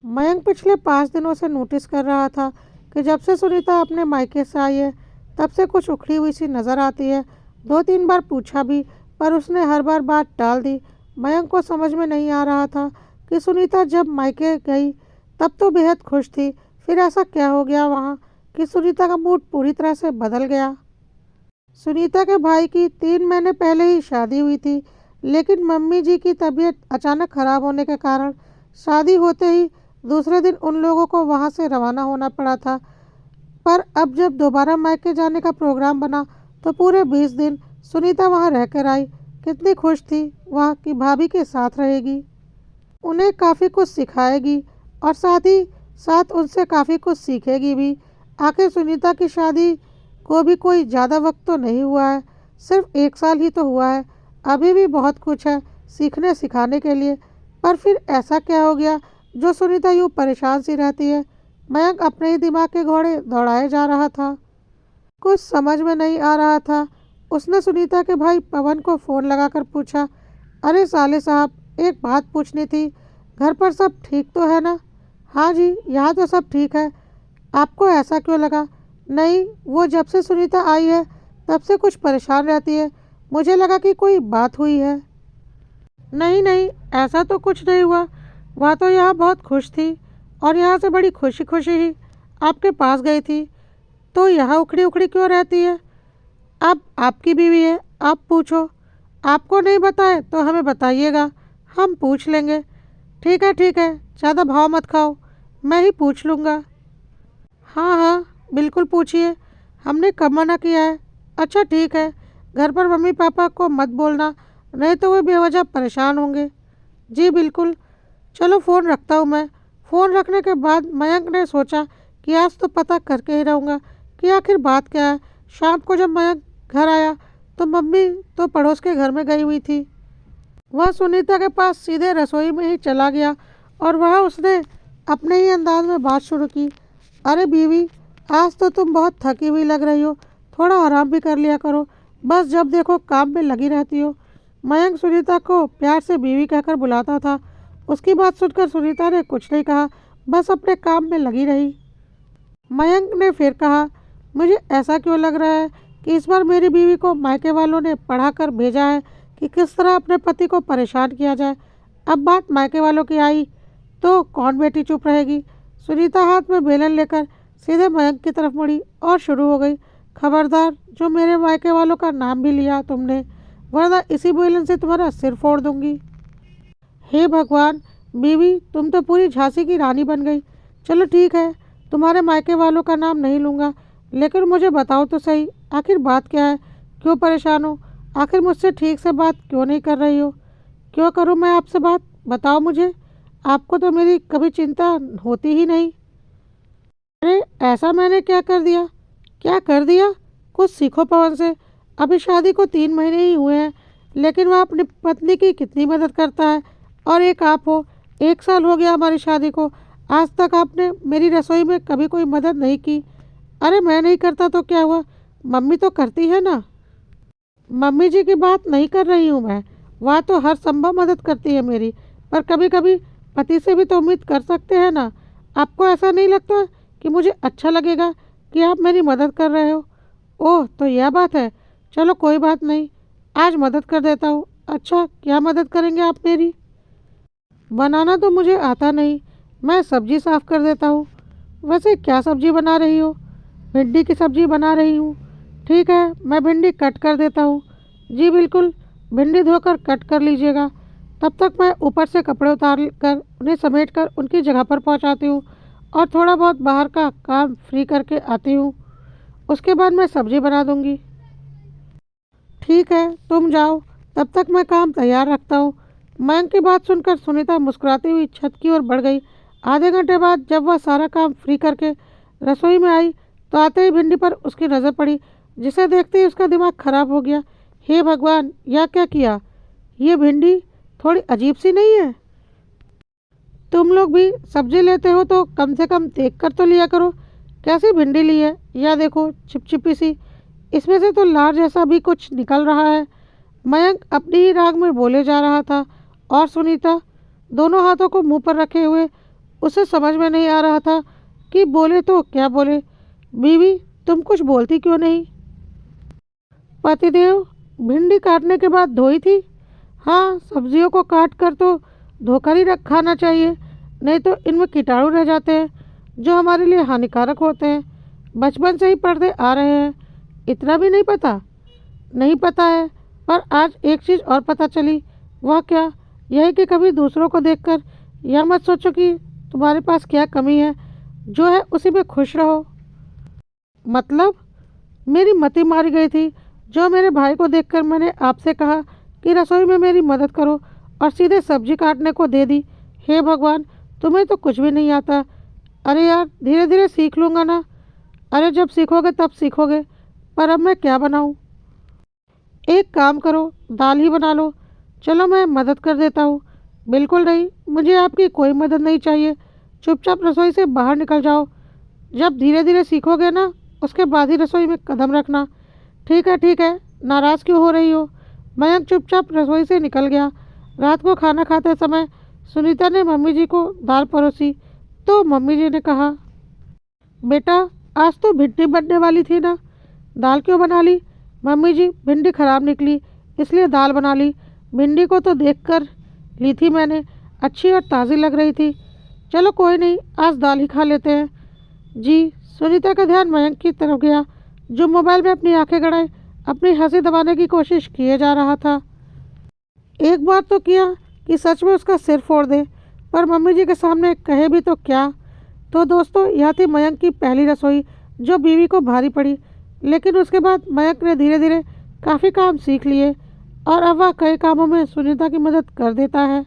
मयंक पिछले 5 दिनों से नोटिस कर रहा था कि जब से सुनीता अपने मायके से आई है तब से कुछ उखड़ी हुई सी नज़र आती है। 2-3 बार पूछा भी पर उसने हर बार बात टाल दी। मयंक को समझ में नहीं आ रहा था कि सुनीता जब मायके गई तब तो बेहद खुश थी, फिर ऐसा क्या हो गया वहाँ कि सुनीता का मूड पूरी तरह से बदल गया। सुनीता के भाई की 3 महीने पहले ही शादी हुई थी, लेकिन मम्मी जी की तबीयत अचानक खराब होने के कारण शादी होते ही दूसरे दिन उन लोगों को वहां से रवाना होना पड़ा था। पर अब जब दोबारा मायके जाने का प्रोग्राम बना तो पूरे 20 दिन सुनीता वहां रहकर आई। कितनी खुश थी वह कि भाभी के साथ रहेगी, उन्हें काफ़ी कुछ सिखाएगी और साथ ही साथ उनसे काफ़ी कुछ सीखेगी भी। आखिर सुनीता की शादी को भी कोई ज़्यादा वक्त तो नहीं हुआ है, सिर्फ 1 साल ही तो हुआ है। अभी भी बहुत कुछ है सीखने सिखाने के लिए। पर फिर ऐसा क्या हो गया जो सुनीता यूँ परेशान सी रहती है। मयंक अपने ही दिमाग के घोड़े दौड़ाए जा रहा था, कुछ समझ में नहीं आ रहा था। उसने सुनीता के भाई पवन को फ़ोन लगाकर पूछा, अरे साले साहब, एक बात पूछनी थी, घर पर सब ठीक तो है ना? हाँ जी, यहाँ तो सब ठीक है। आपको ऐसा क्यों लगा? नहीं, वो जब से सुनीता आई है तब से कुछ परेशान रहती है, मुझे लगा कि कोई बात हुई है। नहीं नहीं, ऐसा तो कुछ नहीं हुआ। वह तो यहाँ बहुत खुश थी और यहाँ से बड़ी खुशी खुशी ही आपके पास गई थी, तो यहाँ उखड़ी उखड़ी क्यों रहती है? अब आपकी बीवी है, आप पूछो। आपको नहीं बताए तो हमें बताइएगा, हम पूछ लेंगे। ठीक है, ज़्यादा भाव मत खाओ, मैं ही पूछ लूँगा। हाँ हाँ, बिल्कुल पूछिए, हमने कब मना किया है। अच्छा ठीक है, घर पर मम्मी पापा को मत बोलना, नहीं तो वे बेवजह परेशान होंगे। जी बिल्कुल। चलो फ़ोन रखता हूँ मैं। फ़ोन रखने के बाद मयंक ने सोचा कि आज तो पता करके ही रहूँगा कि आखिर बात क्या है। शाम को जब मयंक घर आया तो मम्मी तो पड़ोस के घर में गई हुई थी। वह सुनीता के पास सीधे रसोई में ही चला गया और वह उसने अपने ही अंदाज में बात शुरू की। अरे बीवी, आज तो तुम बहुत थकी हुई लग रही हो, थोड़ा आराम भी कर लिया करो, बस जब देखो काम में लगी रहती हो। मयंक सुनीता को प्यार से बीवी कहकर बुलाता था। उसकी बात सुनकर सुनीता ने कुछ नहीं कहा, बस अपने काम में लगी रही। मयंक ने फिर कहा, मुझे ऐसा क्यों लग रहा है कि इस बार मेरी बीवी को मायके वालों ने पढ़ा कर भेजा है कि किस तरह अपने पति को परेशान किया जाए। अब बात मायके वालों की आई तो कौन बेटी चुप रहेगी। सुनीता हाथ में बेलन लेकर सीधे मयंक की तरफ मुड़ी और शुरू हो गई, खबरदार जो मेरे मायके वालों का नाम भी लिया तुमने, वरना इसी बेलन से तुम्हारा सिर फोड़ दूंगी। हे भगवान, बीवी तुम तो पूरी झांसी की रानी बन गई। चलो ठीक है, तुम्हारे मायके वालों का नाम नहीं लूँगा, लेकिन मुझे बताओ तो सही, आखिर बात क्या है? क्यों परेशान हो? आखिर मुझसे ठीक से बात क्यों नहीं कर रही हो? क्यों करूँ मैं आपसे बात? बताओ मुझे। आपको तो मेरी कभी चिंता होती ही नहीं। अरे ऐसा मैंने क्या कर दिया? क्या कर दिया? कुछ सीखो पवन से। अभी शादी को 3 महीने ही हुए हैं, लेकिन वह अपनी पत्नी की कितनी मदद करता है। और एक आप हो, 1 साल हो गया हमारी शादी को, आज तक आपने मेरी रसोई में कभी कोई मदद नहीं की। अरे मैं नहीं करता तो क्या हुआ, मम्मी तो करती है ना। मम्मी जी की बात नहीं कर रही हूँ मैं, वह तो हर संभव मदद करती है मेरी, पर कभी कभी पति से भी तो उम्मीद कर सकते हैं ना। आपको ऐसा नहीं लगता कि मुझे अच्छा लगेगा कि आप मेरी मदद कर रहे हो? ओह तो यह बात है, चलो कोई बात नहीं, आज मदद कर देता हूँ। अच्छा क्या मदद करेंगे आप मेरी? बनाना तो मुझे आता नहीं, मैं सब्जी साफ़ कर देता हूँ। वैसे क्या सब्जी बना रही हो? भिंडी की सब्जी बना रही हूँ। ठीक है, मैं भिंडी कट कर देता हूँ। जी बिल्कुल, भिंडी धोकर कट कर लीजिएगा। तब तक मैं ऊपर से कपड़े उतार कर उन्हें समेट कर उनकी जगह पर पहुँचाती हूँ और थोड़ा बहुत बाहर का काम फ्री करके आती हूँ। उसके बाद मैं सब्जी बना दूँगी। ठीक है, तुम जाओ, तब तक मैं काम तैयार रखता हूँ। मयंक की बात सुनकर सुनीता मुस्कुराती हुई छत की ओर बढ़ गई। आधे घंटे बाद जब वह सारा काम फ्री करके रसोई में आई तो आते ही भिंडी पर उसकी नज़र पड़ी, जिसे देखते ही उसका दिमाग खराब हो गया। हे भगवान, यह क्या किया? ये भिंडी थोड़ी अजीब सी नहीं है? तुम लोग भी सब्जी लेते हो तो कम से कम देख कर तो लिया करो, कैसी भिंडी ली है? यह देखो चिपचिपी सी, इसमें से तो लार जैसा भी कुछ निकल रहा है। मयंक अपनी ही राग में बोले जा रहा था और सुनीता दोनों हाथों को मुंह पर रखे हुए उसे समझ में नहीं आ रहा था कि बोले तो क्या बोले। बीवी, तुम कुछ बोलती क्यों नहीं? पतिदेव, भिंडी काटने के बाद धोई थी। हाँ, सब्जियों को काट कर तो धोकर ही रख खाना चाहिए, नहीं तो इनमें कीटाणु रह जाते हैं जो हमारे लिए हानिकारक होते हैं। बचपन से ही पढ़ते आ रहे हैं, इतना भी नहीं पता? नहीं पता है, पर आज एक चीज़ और पता चली। वह क्या? यह कि कभी दूसरों को देखकर यह मत सोचो कि तुम्हारे पास क्या कमी है, जो है उसी में खुश रहो। मतलब? मेरी मति मारी गई थी जो मेरे भाई को देखकर मैंने आपसे कहा कि रसोई में मेरी मदद करो और सीधे सब्जी काटने को दे दी। हे भगवान, तुम्हें तो कुछ भी नहीं आता। अरे यार, धीरे धीरे सीख लूँगा ना। अरे जब सीखोगे तब सीखोगे, पर अब मैं क्या बनाऊँ? एक काम करो, दाल ही बना लो। चलो मैं मदद कर देता हूँ। बिल्कुल नहीं, मुझे आपकी कोई मदद नहीं चाहिए। चुपचाप रसोई से बाहर निकल जाओ। जब धीरे धीरे सीखोगे ना, उसके बाद ही रसोई में कदम रखना। ठीक है, नाराज़ क्यों हो रही हो? मयंक चुपचाप रसोई से निकल गया। रात को खाना खाते समय सुनीता ने मम्मी जी को दाल परोसी तो मम्मी जी ने कहा, बेटा, आज तो भिंडी बनने वाली थी ना, दाल क्यों बना ली? मम्मी जी, भिंडी खराब निकली इसलिए दाल बना ली। भिंडी को तो देखकर ली थी मैंने, अच्छी और ताज़ी लग रही थी। चलो कोई नहीं, आज दाल ही खा लेते हैं। जी। सुनीता का ध्यान मयंक की तरफ गया, जो मोबाइल में अपनी आंखें गड़ाए अपनी हंसी दबाने की कोशिश किए जा रहा था। एक बार तो किया कि सच में उसका सिर फोड़ दे, पर मम्मी जी के सामने कहे भी तो क्या। तो दोस्तों, यह थी मयंक की पहली रसोई, जो बीवी को भारी पड़ी। लेकिन उसके बाद मयंक ने धीरे धीरे काफ़ी काम सीख लिए और अब वह कई कामों में सुनीता की मदद कर देता है।